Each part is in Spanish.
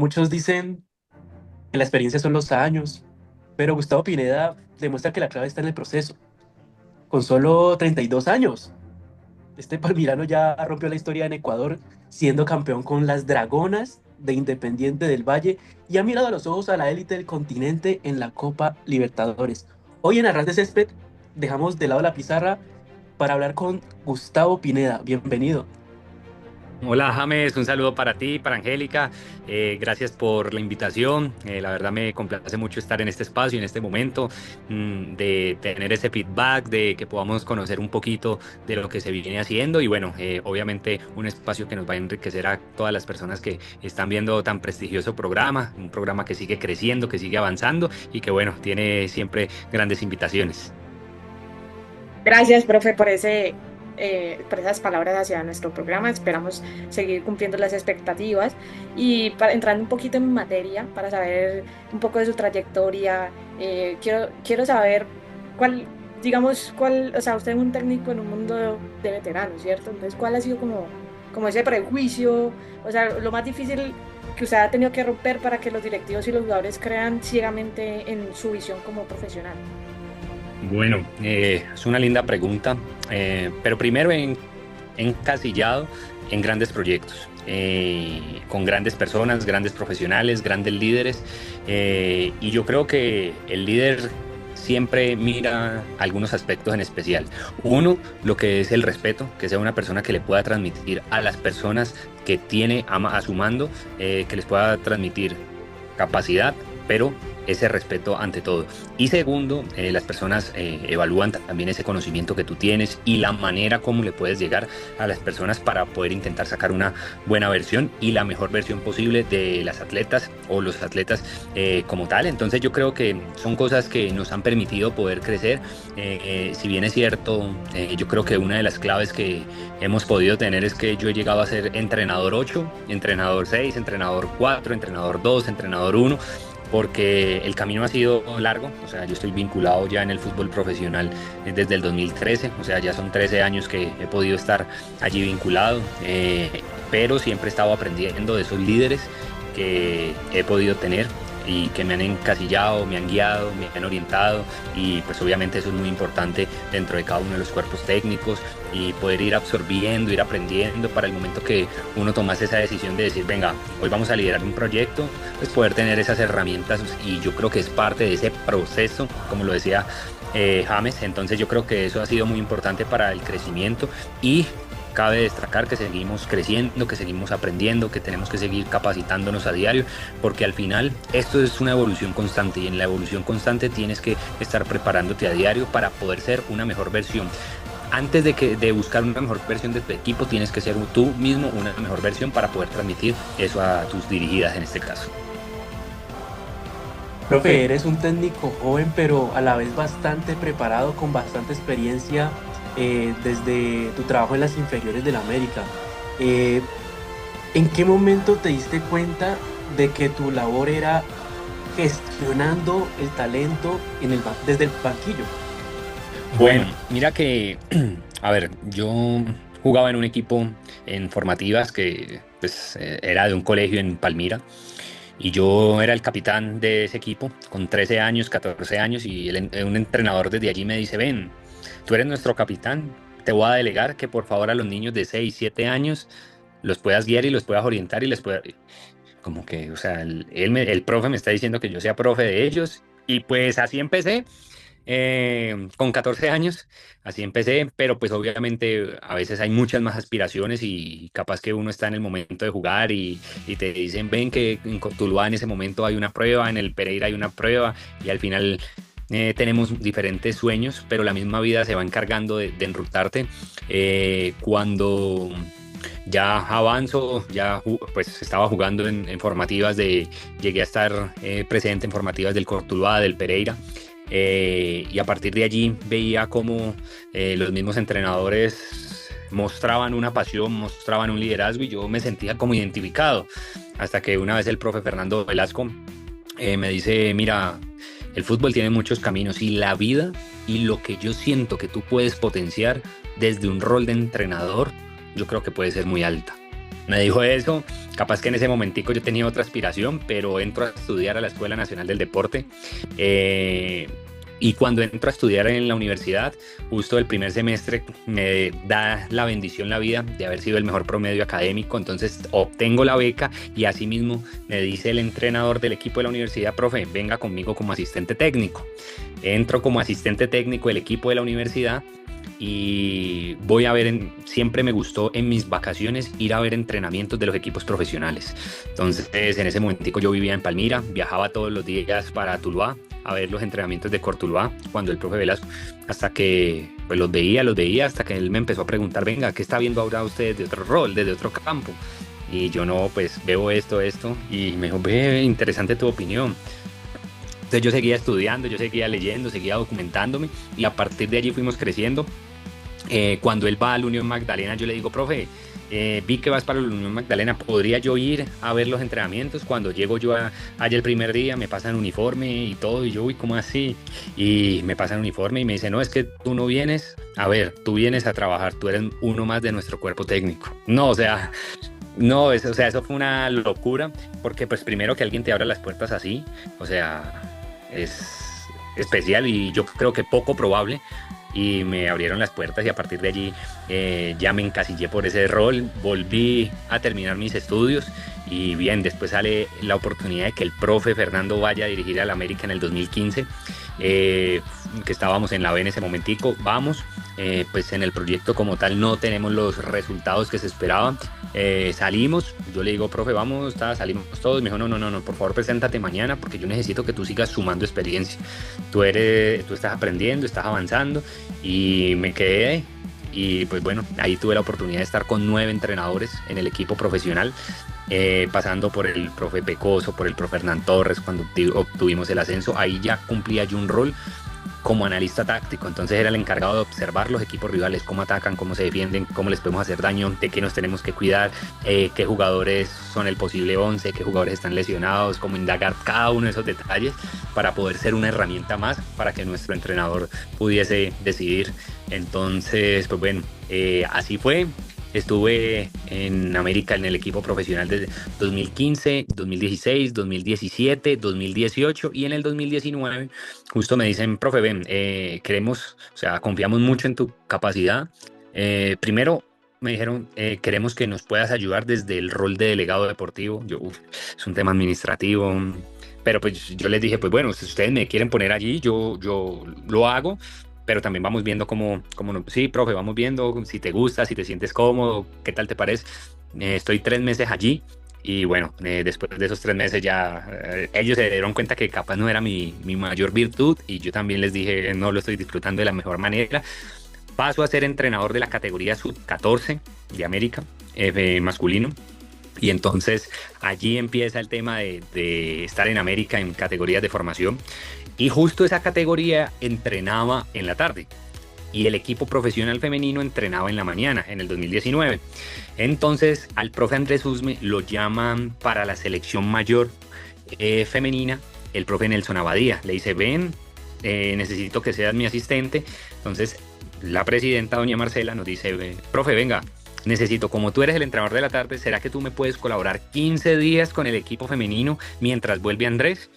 Muchos dicen que la experiencia son los años, pero Gustavo Pineda demuestra que la clave está en el proceso. Con solo 32 años, este palmirano ya rompió la historia en Ecuador, siendo campeón con las Dragonas de Independiente del Valle y ha mirado a los ojos a la élite del continente en la Copa Libertadores. Hoy en Arras de Césped dejamos de lado la pizarra para hablar con Gustavo Pineda. Bienvenido. Hola James, un saludo para ti, para Angélica. Gracias por la invitación. La verdad me complace mucho estar en este espacio, en este momento, de tener ese feedback, de que podamos conocer un poquito de lo que se viene haciendo y bueno, obviamente un espacio que nos va a enriquecer a todas las personas que están viendo tan prestigioso programa, un programa que sigue creciendo, que sigue avanzando y que bueno, tiene siempre grandes invitaciones. Gracias, profe, por esas palabras hacia nuestro programa. Esperamos seguir cumpliendo las expectativas y para entrando un poquito en materia, para saber un poco de su trayectoria, quiero saber cuál, digamos, o sea, usted es un técnico en un mundo de veteranos, ¿cierto? Entonces, ¿cuál ha sido como ese prejuicio? O sea, lo más difícil que usted ha tenido que romper para que los directivos y los jugadores crean ciegamente en su visión como profesional. Bueno, es una linda pregunta, pero primero encasillado en grandes proyectos, con grandes personas, grandes profesionales, grandes líderes, y yo creo que el líder siempre mira algunos aspectos en especial. Uno, lo que es el respeto, que sea una persona que le pueda transmitir a las personas que tiene a su mando, que les pueda transmitir capacidad, pero ese respeto ante todo. Y segundo, las personas evalúan también ese conocimiento que tú tienes y la manera como le puedes llegar a las personas para poder intentar sacar una buena versión y la mejor versión posible de las atletas o los atletas como tal. Entonces yo creo que son cosas que nos han permitido poder crecer. Si bien es cierto, yo creo que una de las claves que hemos podido tener es que yo he llegado a ser entrenador 8, entrenador 6, entrenador 4, entrenador 2, entrenador 1, porque el camino ha sido largo. O sea, yo estoy vinculado ya en el fútbol profesional desde el 2013, o sea, ya son 13 años que he podido estar allí vinculado, pero siempre he estado aprendiendo de esos líderes que he podido tener y que me han encasillado, me han guiado, me han orientado y pues obviamente eso es muy importante dentro de cada uno de los cuerpos técnicos y poder ir absorbiendo, ir aprendiendo para el momento que uno tomase esa decisión de decir, venga, hoy vamos a liderar un proyecto, pues poder tener esas herramientas y yo creo que es parte de ese proceso, como lo decía James. Entonces yo creo que eso ha sido muy importante para el crecimiento y cabe destacar que seguimos creciendo, que seguimos aprendiendo, que tenemos que seguir capacitándonos a diario, porque al final esto es una evolución constante y en la evolución constante tienes que estar preparándote a diario para poder ser una mejor versión. Antes de buscar una mejor versión de tu equipo, tienes que ser tú mismo una mejor versión para poder transmitir eso a tus dirigidas en este caso. Profe, eres un técnico joven, pero a la vez bastante preparado, con bastante experiencia desde tu trabajo en las inferiores del América. Eh, ¿En qué momento te diste cuenta de que tu labor era gestionando el talento desde el banquillo? Bueno, mira que, a ver, yo jugaba en un equipo en formativas que pues, era de un colegio en Palmira y yo era el capitán de ese equipo con 13 años, 14 años y un entrenador desde allí me dice, ven, tú eres nuestro capitán, te voy a delegar que por favor a los niños de 6 7 años los puedas guiar y los puedas orientar y les puedas... Como que, o sea, el profe me está diciendo que yo sea profe de ellos y pues así empecé con 14 años, así empecé, pero pues obviamente a veces hay muchas más aspiraciones y capaz que uno está en el momento de jugar y te dicen, ven que en Tuluá en ese momento hay una prueba, en el Pereira hay una prueba y al final tenemos diferentes sueños, pero la misma vida se va encargando de enrutarte. Cuando ya avanzo, pues estaba jugando en formativas llegué a estar presente en formativas del Cortuluá, del Pereira, y a partir de allí veía cómo los mismos entrenadores mostraban una pasión, mostraban un liderazgo y yo me sentía como identificado. Hasta que una vez el profe Fernando Velasco me dice, mira, el fútbol tiene muchos caminos y la vida y lo que yo siento que tú puedes potenciar desde un rol de entrenador, yo creo que puede ser muy alta. Me dijo eso, capaz que en ese momentico yo tenía otra aspiración, pero entro a estudiar a la Escuela Nacional del Deporte. eh, y cuando entro a estudiar en la universidad, justo el primer semestre me da la bendición la vida de haber sido el mejor promedio académico, entonces obtengo la beca y asimismo me dice el entrenador del equipo de la universidad, profe, venga conmigo como asistente técnico. Entro como asistente técnico del equipo de la universidad y voy a ver, siempre me gustó en mis vacaciones ir a ver entrenamientos de los equipos profesionales. Entonces en ese momentico yo vivía en Palmira, viajaba todos los días para Tuluá a ver los entrenamientos de Cortuluá cuando el profe Velasco, hasta que pues los veía hasta que él me empezó a preguntar, venga, ¿qué está viendo ahora usted de otro rol, desde otro campo? Y yo no, pues veo esto, y me dijo, ve, interesante tu opinión. Entonces yo seguía estudiando, yo seguía leyendo, seguía documentándome y a partir de allí fuimos creciendo. Cuando él va a la Unión Magdalena, yo le digo, profe, vi que vas para la Unión Magdalena, ¿podría yo ir a ver los entrenamientos? Cuando llego yo allá el primer día, me pasan uniforme y todo, y yo, uy, ¿cómo así? Y me pasan uniforme y me dice, no, es que tú no vienes, a ver, tú vienes a trabajar, tú eres uno más de nuestro cuerpo técnico. No, o sea, no, o sea, eso fue una locura, porque pues primero que alguien te abra las puertas así, o sea, es especial y yo creo que poco probable, y me abrieron las puertas y a partir de allí ya me encasillé por ese rol, volví a terminar mis estudios y bien, después sale la oportunidad de que el profe Fernando vaya a dirigir al América en el 2015, que estábamos en la B en ese momentico, vamos, pues en el proyecto como tal no tenemos los resultados que se esperaban, salimos, yo le digo, profe, vamos, salimos todos, me dijo, no, por favor, preséntate mañana porque yo necesito que tú sigas sumando experiencia, tú estás aprendiendo, estás avanzando, y me quedé. Y pues bueno, ahí tuve la oportunidad de estar con 9 entrenadores en el equipo profesional, pasando por el profe Pecoso, por el profe Hernán Torres, cuando obtuvimos el ascenso. Ahí ya cumplía yo un rol como analista táctico, entonces era el encargado de observar los equipos rivales, cómo atacan, cómo se defienden, cómo les podemos hacer daño, de qué nos tenemos que cuidar, qué jugadores son el posible 11, qué jugadores están lesionados, cómo indagar cada uno de esos detalles para poder ser una herramienta más para que nuestro entrenador pudiese decidir. Entonces, pues bueno, así fue. Estuve en América en el equipo profesional desde 2015, 2016, 2017, 2018 y en el 2019 justo me dicen, profe, ven, queremos, o sea, confiamos mucho en tu capacidad. Primero me dijeron, queremos que nos puedas ayudar desde el rol de delegado deportivo. Yo, es un tema administrativo, pero pues yo les dije, pues bueno, si ustedes me quieren poner allí, yo lo hago. Pero también vamos viendo sí, profe, vamos viendo si te gusta, si te sientes cómodo, qué tal te parece. Estoy 3 meses allí y bueno, después de esos 3 meses ya ellos se dieron cuenta que capaz no era mi mayor virtud y yo también les dije, no lo estoy disfrutando de la mejor manera. Paso a ser entrenador de la categoría sub-14 de América, masculino. Y entonces allí empieza el tema de estar en América en categorías de formación. Y justo esa categoría entrenaba en la tarde y el equipo profesional femenino entrenaba en la mañana, en el 2019. Entonces al profe Andrés Usme lo llaman para la selección mayor femenina, el profe Nelson Abadía. Le dice, ven, necesito que seas mi asistente. Entonces la presidenta, doña Marcela, nos dice, profe, venga, necesito, como tú eres el entrenador de la tarde, ¿será que tú me puedes colaborar 15 días con el equipo femenino mientras vuelve Andrés?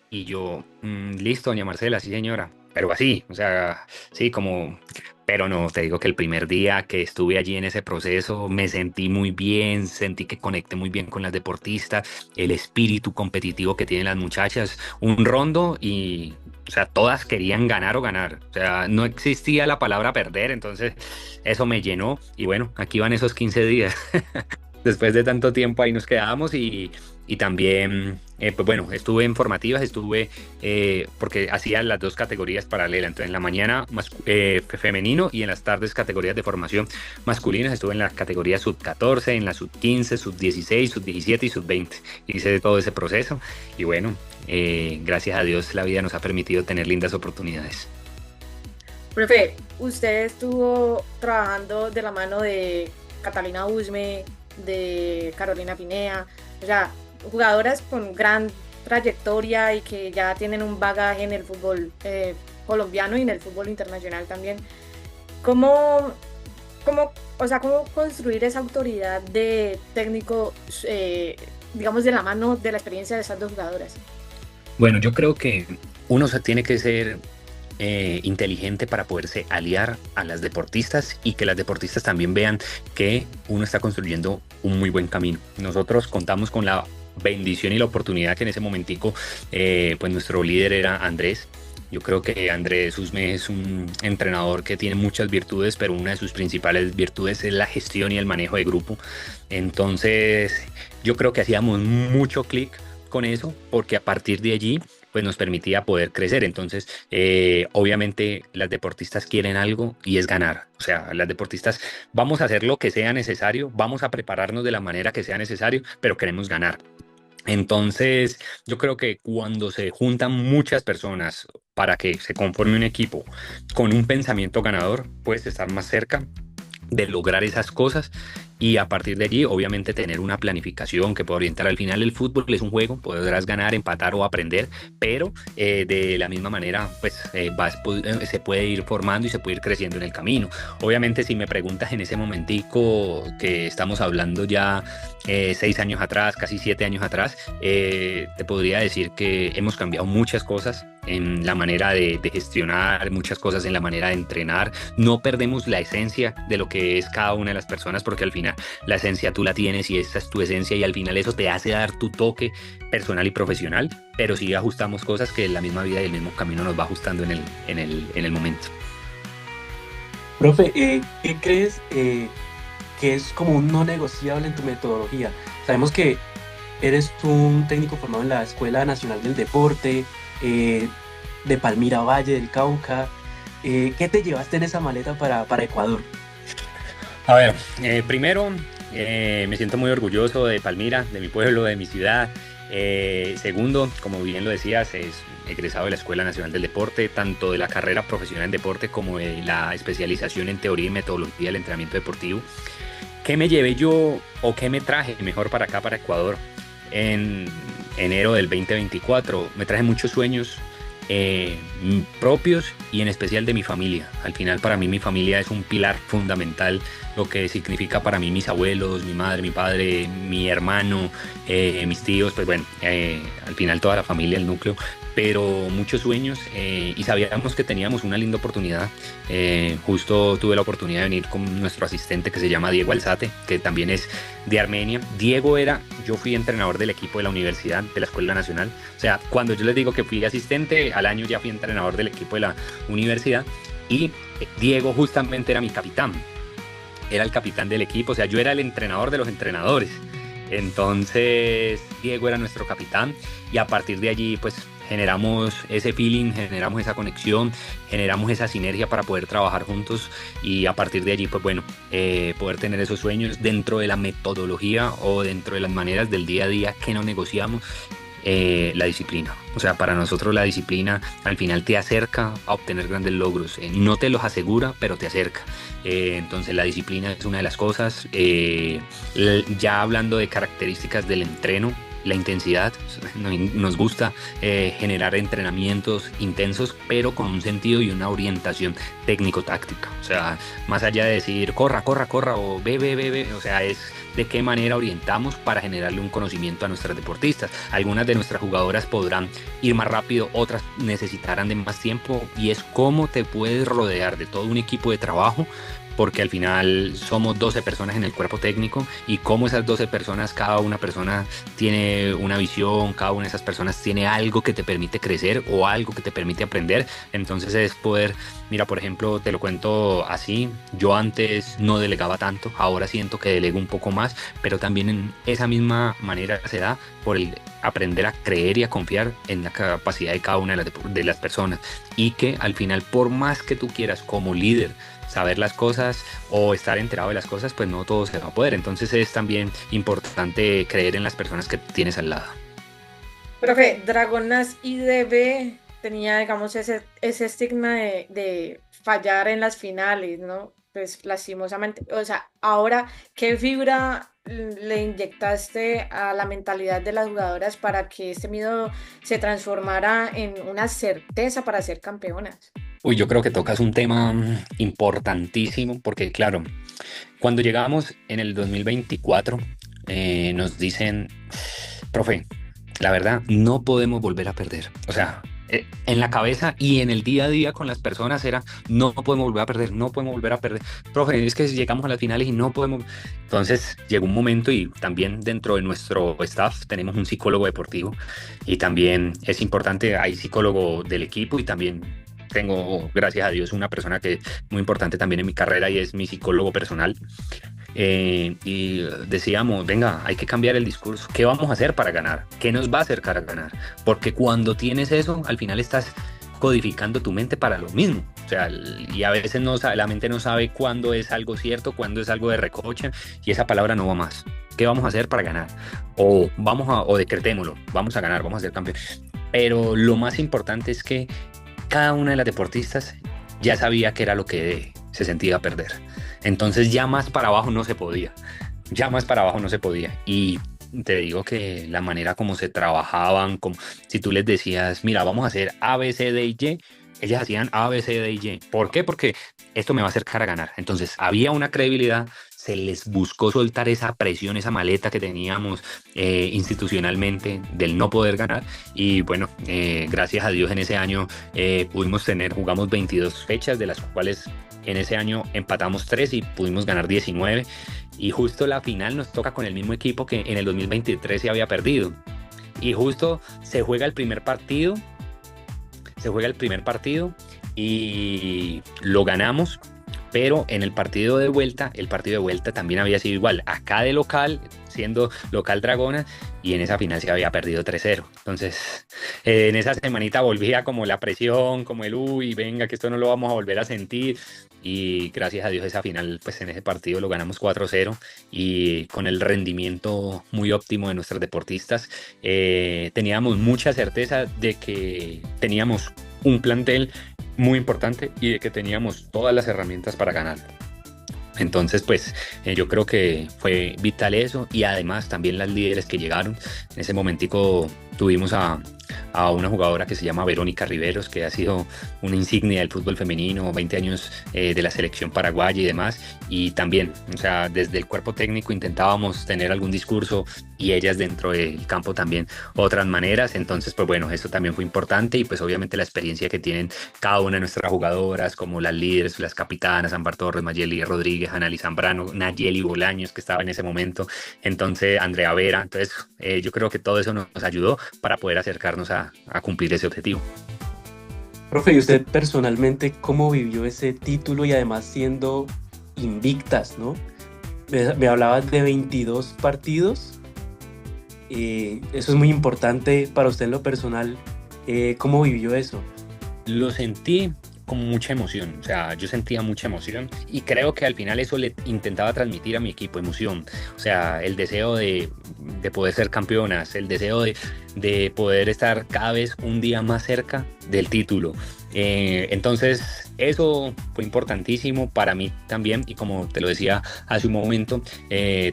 Y yo, listo, doña Marcela, sí señora, pero así, o sea, sí, como, pero no, te digo que el primer día que estuve allí en ese proceso me sentí muy bien, sentí que conecté muy bien con las deportistas, el espíritu competitivo que tienen las muchachas, un rondo y, o sea, todas querían ganar o ganar, o sea, no existía la palabra perder, entonces eso me llenó y bueno, aquí van esos 15 días. Después de tanto tiempo ahí nos quedamos y también, pues bueno, estuve en formativas, porque hacía las 2 categorías paralelas, entonces en la mañana femenino y en las tardes categorías de formación masculinas, estuve en la categoría sub-14, en la sub-15, sub-16, sub-17 y sub-20, hice todo ese proceso y bueno, gracias a Dios la vida nos ha permitido tener lindas oportunidades. Profe, usted estuvo trabajando de la mano de Catalina Usme, de Carolina Pinea, o sea, jugadoras con gran trayectoria y que ya tienen un bagaje en el fútbol colombiano y en el fútbol internacional también. ¿Cómo ¿cómo, o sea, cómo construir esa autoridad de técnico, digamos, de la mano de la experiencia de esas dos jugadoras? Bueno, yo creo que uno se tiene que ser inteligente para poderse aliar a las deportistas y que las deportistas también vean que uno está construyendo un muy buen camino. Nosotros contamos con la bendición y la oportunidad que en ese momentico, pues nuestro líder era Andrés. Yo creo que Andrés Usme es un entrenador que tiene muchas virtudes, pero una de sus principales virtudes es la gestión y el manejo de grupo. Entonces, yo creo que hacíamos mucho clic con eso, porque a partir de allí pues nos permitía poder crecer. Entonces, obviamente las deportistas quieren algo y es ganar. O sea, las deportistas vamos a hacer lo que sea necesario, vamos a prepararnos de la manera que sea necesario, pero queremos ganar. Entonces, yo creo que cuando se juntan muchas personas para que se conforme un equipo con un pensamiento ganador, puedes estar más cerca de lograr esas cosas y a partir de allí obviamente tener una planificación que pueda orientar. Al final el fútbol es un juego, podrás ganar, empatar o aprender, pero de la misma manera pues se puede ir formando y se puede ir creciendo en el camino. Obviamente si me preguntas en ese momentico que estamos hablando ya 6 años atrás, casi 7 años atrás, te podría decir que hemos cambiado muchas cosas en la manera de gestionar, muchas cosas en la manera de entrenar. No perdemos la esencia de lo que es cada una de las personas, porque al final la esencia tú la tienes y esa es tu esencia y al final eso te hace dar tu toque personal y profesional, pero sí ajustamos cosas que la misma vida y el mismo camino nos va ajustando en el momento. Profe, ¿qué crees que es como un no negociable en tu metodología? Sabemos que eres un técnico formado en la Escuela Nacional del Deporte, eh, de Palmira Valle del Cauca. ¿Qué te llevaste en esa maleta para Ecuador? A ver, primero, me siento muy orgulloso de Palmira, de mi pueblo, de mi ciudad. Segundo, como bien lo decías, es egresado de la Escuela Nacional del Deporte, tanto de la carrera profesional en deporte como de la especialización en teoría y metodología del entrenamiento deportivo. ¿Qué me llevé yo o qué me traje mejor para acá, para Ecuador, en enero del 2024? Me traje muchos sueños propios y en especial de mi familia. Al final para mí mi familia es un pilar fundamental, lo que significa para mí mis abuelos, mi madre, mi padre, mi hermano, mis tíos, pues bueno, al final toda la familia, el núcleo, pero muchos sueños y sabíamos que teníamos una linda oportunidad. Justo tuve la oportunidad de venir con nuestro asistente que se llama Diego Alzate, que también es de Armenia. Yo fui entrenador del equipo de la universidad, de la Escuela Nacional. O sea, cuando yo les digo que fui asistente, al año ya fui entrenador del equipo de la universidad y Diego justamente era mi capitán. Era el capitán del equipo, o sea, yo era el entrenador de los entrenadores. Entonces, Diego era nuestro capitán y a partir de allí, pues generamos ese feeling, generamos esa conexión, generamos esa sinergia para poder trabajar juntos y a partir de allí, pues bueno, poder tener esos sueños dentro de la metodología o dentro de las maneras del día a día que no negociamos. La disciplina. O sea, para nosotros la disciplina al final te acerca a obtener grandes logros. No te los asegura, pero te acerca. Entonces la disciplina es una de las cosas. Ya hablando de características del entreno, la intensidad, nos gusta generar entrenamientos intensos, pero con un sentido y una orientación técnico-táctica. O sea, más allá de decir corra, corra, corra o ve, o sea, es de qué manera orientamos para generarle un conocimiento a nuestras deportistas. Algunas de nuestras jugadoras podrán ir más rápido, otras necesitarán de más tiempo y es cómo te puedes rodear de todo un equipo de trabajo, porque al final somos 12 personas en el cuerpo técnico y como esas 12 personas, cada una persona tiene una visión, cada una de esas personas tiene algo que te permite crecer o algo que te permite aprender. Entonces es poder, mira, por ejemplo, te lo cuento así, yo antes no delegaba tanto, ahora siento que delego un poco más, pero también en esa misma manera se da por el aprender a creer y a confiar en la capacidad de cada una de las personas y que al final, por más que tú quieras como líder saber las cosas o estar enterado de las cosas, pues no todo se va a poder. Entonces es también importante creer en las personas que tienes al lado. Profe, Dragonas IDB tenía, digamos, ese estigma de fallar en las finales, ¿no? Pues lastimosamente, o sea, ahora, ¿qué fibra le inyectaste a la mentalidad de las jugadoras para que este miedo se transformara en una certeza para ser campeonas? Uy, yo creo que tocas un tema importantísimo porque, claro, cuando llegamos en el 2024, nos dicen, profe, la verdad, no podemos volver a perder. O sea, en la cabeza y en el día a día con las personas era, no podemos volver a perder, no podemos volver a perder. Profe, es que llegamos a las finales y no podemos. Entonces llegó un momento y también dentro de nuestro staff tenemos un psicólogo deportivo y también es importante, hay psicólogo del equipo y también tengo, gracias a Dios, una persona que es muy importante también en mi carrera y es mi psicólogo personal. Y decíamos, venga, hay que cambiar el discurso. ¿Qué vamos a hacer para ganar? ¿Qué nos va a acercar a ganar? Porque cuando tienes eso, al final estás codificando tu mente para lo mismo. O sea, y a veces no, la mente no sabe cuándo es algo cierto, cuándo es algo de recoche, y esa palabra no va más. ¿Qué vamos a hacer para ganar? O decretémoslo, vamos a ganar, vamos a ser campeones. Pero lo más importante es que cada una de las deportistas ya sabía que era lo que se sentía perder. Entonces ya más para abajo no se podía, ya más para abajo no se podía. Y te digo que la manera como se trabajaban, como si tú les decías, mira, vamos a hacer A, B, C, D y Y, ellas hacían A, B, C, D y Y. ¿Por qué? Porque esto me va a acercar a ganar. Entonces había una credibilidad, se les buscó soltar esa presión, esa maleta que teníamos institucionalmente del no poder ganar. Y bueno, gracias a Dios en ese año jugamos 22 fechas, de las cuales en ese año empatamos 3 y pudimos ganar 19. Y justo la final nos toca con el mismo equipo que en el 2023 se había perdido. Y justo se juega el primer partido y lo ganamos, pero en el partido de vuelta también había sido igual, acá de local, siendo local Dragona, y en esa final se había perdido 3-0. Entonces, en esa semanita volvía como la presión, como el uy, venga, que esto no lo vamos a volver a sentir. Y gracias a Dios esa final, pues en ese partido lo ganamos 4-0 y con el rendimiento muy óptimo de nuestros deportistas, teníamos mucha certeza de que teníamos un plantel muy importante y de que teníamos todas las herramientas para ganar. Entonces, pues yo creo que fue vital eso y además también las líderes que llegaron. En ese momentico tuvimos a una jugadora que se llama Verónica Riveros, que ha sido una insignia del fútbol femenino, 20 años de la selección paraguaya y demás. Y también, o sea, desde el cuerpo técnico intentábamos tener algún discurso y ellas dentro del campo también otras maneras. Entonces, pues bueno, eso también fue importante y pues obviamente la experiencia que tienen cada una de nuestras jugadoras, como las líderes, las capitanas, Ámbar Torres, Mayeli Rodríguez, Annalí Zambrano, Nayeli Bolaños, que estaba en ese momento, entonces Andrea Vera. Entonces, yo creo que todo eso nos ayudó para poder acercarnos a cumplir ese objetivo. Profe, ¿y usted personalmente cómo vivió ese título y además siendo invictas, ¿no? Me hablabas de 22 partidos. Eso es muy importante para usted en lo personal. ¿Cómo vivió eso? Lo sentí con mucha emoción, o sea, yo sentía mucha emoción y creo que al final eso le intentaba transmitir a mi equipo, emoción, o sea, el deseo de poder ser campeonas, el deseo de poder estar cada vez un día más cerca del título. Entonces eso fue importantísimo para mí también y como te lo decía hace un momento,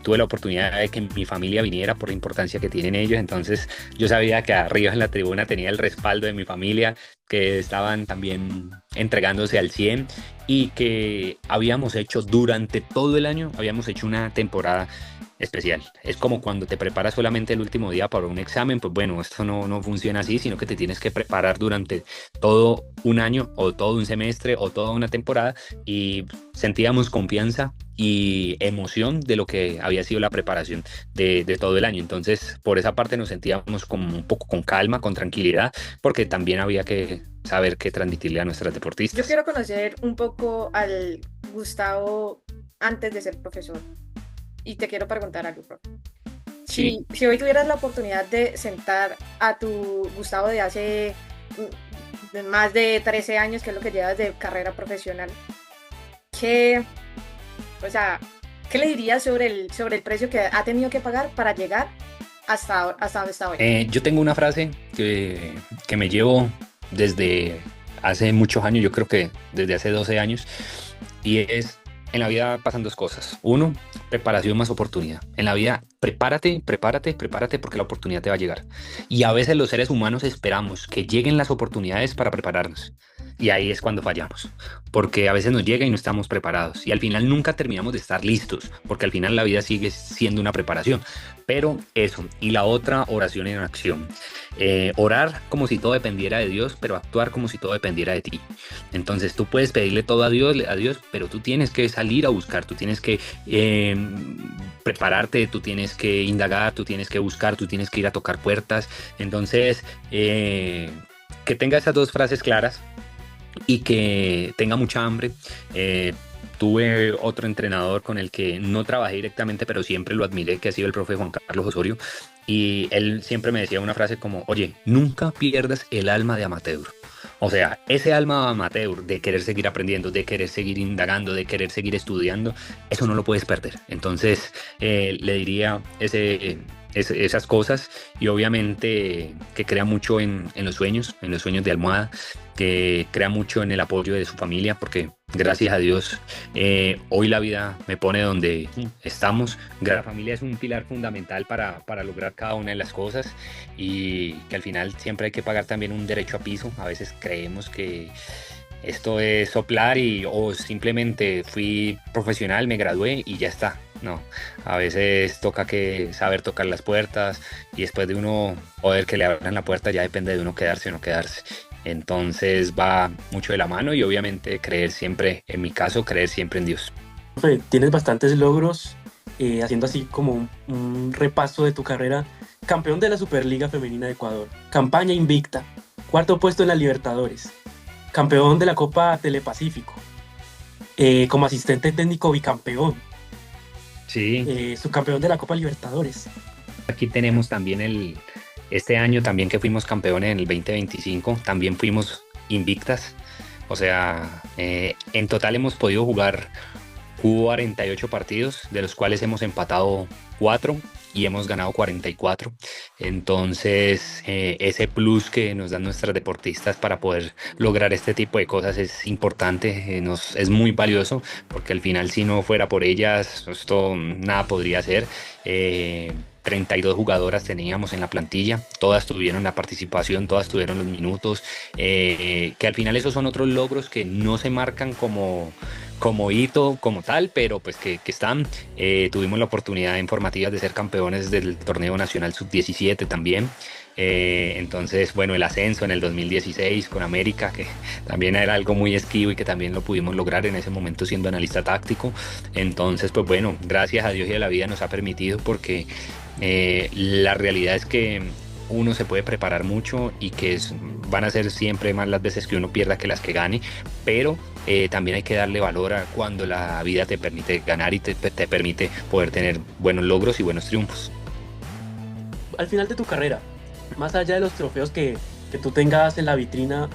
tuve la oportunidad de que mi familia viniera por la importancia que tienen ellos. Entonces yo sabía que arriba en la tribuna tenía el respaldo de mi familia, que estaban también entregándose al 100 y que habíamos hecho durante todo el año, habíamos hecho una temporada especial. Es como cuando te preparas solamente el último día para un examen, pues bueno, esto no funciona así, sino que te tienes que preparar durante todo un año o todo un semestre o toda una temporada y sentíamos confianza y emoción de lo que había sido la preparación de todo el año. Entonces, por esa parte nos sentíamos como un poco con calma, con tranquilidad, porque también había que saber qué transmitirle a nuestras deportistas. Yo quiero conocer un poco al Gustavo antes de ser profesor. Y te quiero preguntar algo, profe. Sí. Si hoy tuvieras la oportunidad de sentar a tu Gustavo de hace más de 13 años, que es lo que llevas de carrera profesional, ¿qué le dirías sobre el precio que ha tenido que pagar para llegar hasta donde está hoy? Yo tengo una frase que me llevo desde hace muchos años, yo creo que desde hace 12 años, y es: en la vida pasan dos cosas. Uno, preparación más oportunidad. En la vida, prepárate porque la oportunidad te va a llegar. Y a veces los seres humanos esperamos que lleguen las oportunidades para prepararnos. Y ahí es cuando fallamos, porque a veces nos llega y no estamos preparados. Y al final nunca terminamos de estar listos, porque al final la vida sigue siendo una preparación. Pero eso, y la otra, oración en acción. Orar como si todo dependiera de Dios, pero actuar como si todo dependiera de ti. Entonces tú puedes pedirle todo a Dios, pero tú tienes que salir a buscar, tú tienes que prepararte, tú tienes que indagar, tú tienes que buscar, tú tienes que ir a tocar puertas. Entonces, que tenga esas dos frases claras y que tenga mucha hambre. Tuve otro entrenador con el que no trabajé directamente, pero siempre lo admiré, que ha sido el profe Juan Carlos Osorio, y él siempre me decía una frase como, oye, nunca pierdas el alma de amateur. O sea, ese alma amateur de querer seguir aprendiendo, de querer seguir indagando, de querer seguir estudiando, eso no lo puedes perder. Entonces, le diría esas cosas, y obviamente que crea mucho en los sueños de Almohada, que crea mucho en el apoyo de su familia, porque gracias a Dios hoy la vida me pone donde estamos. La familia es un pilar fundamental para lograr cada una de las cosas, y que al final siempre hay que pagar también un derecho a piso. A veces creemos que esto es soplar o simplemente fui profesional, me gradué y ya está. No, a veces toca que saber tocar las puertas, y después de uno poder que le abran la puerta ya depende de uno quedarse o no quedarse. Entonces va mucho de la mano, y obviamente creer siempre, en mi caso, creer siempre en Dios. Profe, tienes bastantes logros, haciendo así como un repaso de tu carrera. Campeón de la Superliga Femenina de Ecuador, campaña invicta, cuarto puesto en la Libertadores, campeón de la Copa Telepacífico, como asistente técnico bicampeón, Sí, subcampeón de la Copa Libertadores. aquí tenemos también este año también que fuimos campeones en el 2025, también fuimos invictas. O sea, en total hemos podido jugar 48 partidos, de los cuales hemos empatado 4 y hemos ganado 44. Entonces, ese plus que nos dan nuestras deportistas para poder lograr este tipo de cosas es importante, es muy valioso, porque al final, si no fuera por ellas, esto nada podría ser. 32 jugadoras teníamos en la plantilla, todas tuvieron la participación, todas tuvieron los minutos, que al final esos son otros logros que no se marcan como hito, como tal, pero pues que están. Tuvimos la oportunidad en formativas de ser campeones del torneo nacional sub-17 también. Entonces, bueno, el ascenso en el 2016 con América, que también era algo muy esquivo y que también lo pudimos lograr en ese momento siendo analista táctico. Entonces, pues bueno, gracias a Dios y a la vida nos ha permitido, porque la realidad es que uno se puede preparar mucho, y que van a ser siempre más las veces que uno pierda que las que gane, pero también hay que darle valor a cuando la vida te permite ganar y te permite poder tener buenos logros y buenos triunfos. Al final de tu carrera, más allá de los trofeos que tú tengas en la vitrina,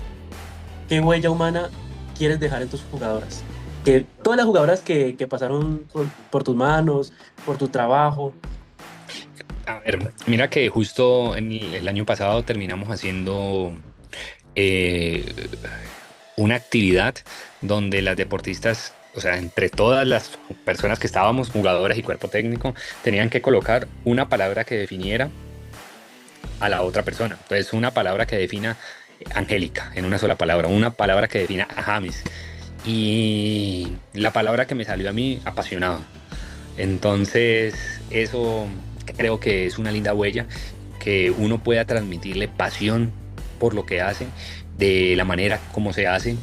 ¿qué huella humana quieres dejar en tus jugadoras? Que todas las jugadoras que pasaron por tus manos, por tu trabajo. A ver, mira que justo en el año pasado terminamos haciendo eh, una actividad donde las deportistas, o sea, entre todas las personas que estábamos, jugadoras y cuerpo técnico, tenían que colocar una palabra que definiera a la otra persona. Entonces, una palabra que defina Angélica, en una sola palabra, una palabra que defina a James. Y la palabra que me salió a mí, apasionado. Entonces, eso creo que es una linda huella, que uno pueda transmitirle pasión por lo que hace, de la manera como se hace.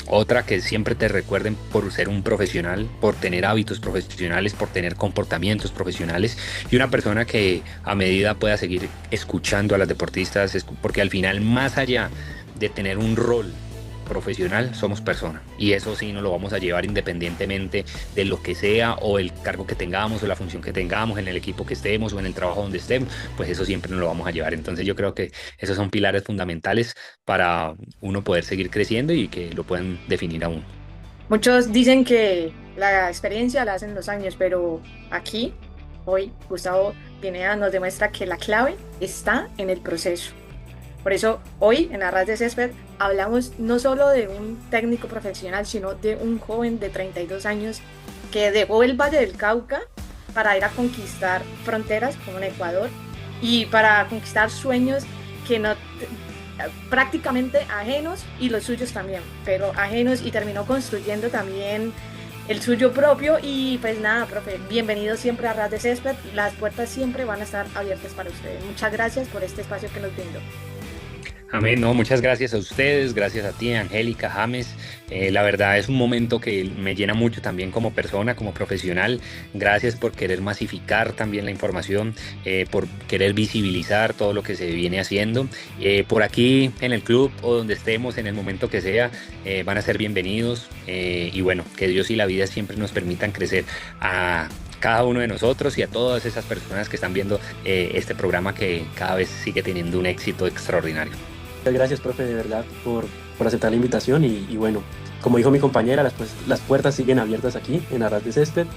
Otra, que siempre te recuerden por ser un profesional, por tener hábitos profesionales, por tener comportamientos profesionales, y una persona que a medida pueda seguir escuchando a las deportistas, porque al final, más allá de tener un rol profesional, somos personas, y eso sí nos lo vamos a llevar independientemente de lo que sea, o el cargo que tengamos, o la función que tengamos, en el equipo que estemos o en el trabajo donde estemos, pues eso siempre nos lo vamos a llevar. Entonces yo creo que esos son pilares fundamentales para uno poder seguir creciendo y que lo puedan definir a uno. Muchos dicen que la experiencia la hacen los años, pero aquí, hoy, Gustavo Pineda nos demuestra que la clave está en el proceso. Por eso, hoy en Arras de Césped hablamos no solo de un técnico profesional, sino de un joven de 32 años que dejó el Valle del Cauca para ir a conquistar fronteras como en Ecuador, y para conquistar sueños que no prácticamente ajenos y los suyos también, pero ajenos, y terminó construyendo también el suyo propio. Y pues nada, profe, bienvenido siempre a Ras de Césped, las puertas siempre van a estar abiertas para ustedes. Muchas gracias por este espacio que nos brindó. Amén, no, muchas gracias a ustedes, gracias a ti, Angélica, James. La verdad es un momento que me llena mucho también como persona, como profesional. Gracias por querer masificar también la información, por querer visibilizar todo lo que se viene haciendo. Por aquí en el club o donde estemos, en el momento que sea, van a ser bienvenidos. Y bueno, que Dios y la vida siempre nos permitan crecer a cada uno de nosotros y a todas esas personas que están viendo este programa, que cada vez sigue teniendo un éxito extraordinario. Muchas gracias, profe, de verdad, por aceptar la invitación y bueno, como dijo mi compañera, las puertas siguen abiertas aquí en Ras de Césped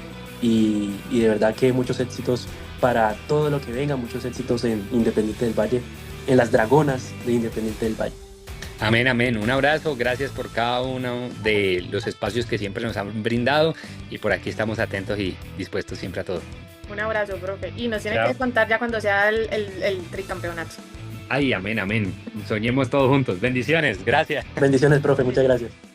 y de verdad que muchos éxitos para todo lo que venga, muchos éxitos en Independiente del Valle, en las Dragonas de Independiente del Valle. Amén, amén. Un abrazo, gracias por cada uno de los espacios que siempre nos han brindado y por aquí estamos atentos y dispuestos siempre a todo. Un abrazo, profe, y nos tiene Chao. que contar ya cuando sea el tricampeonato. Ay, amén, amén. Soñemos todos juntos. Bendiciones, gracias. Bendiciones, profe, muchas gracias.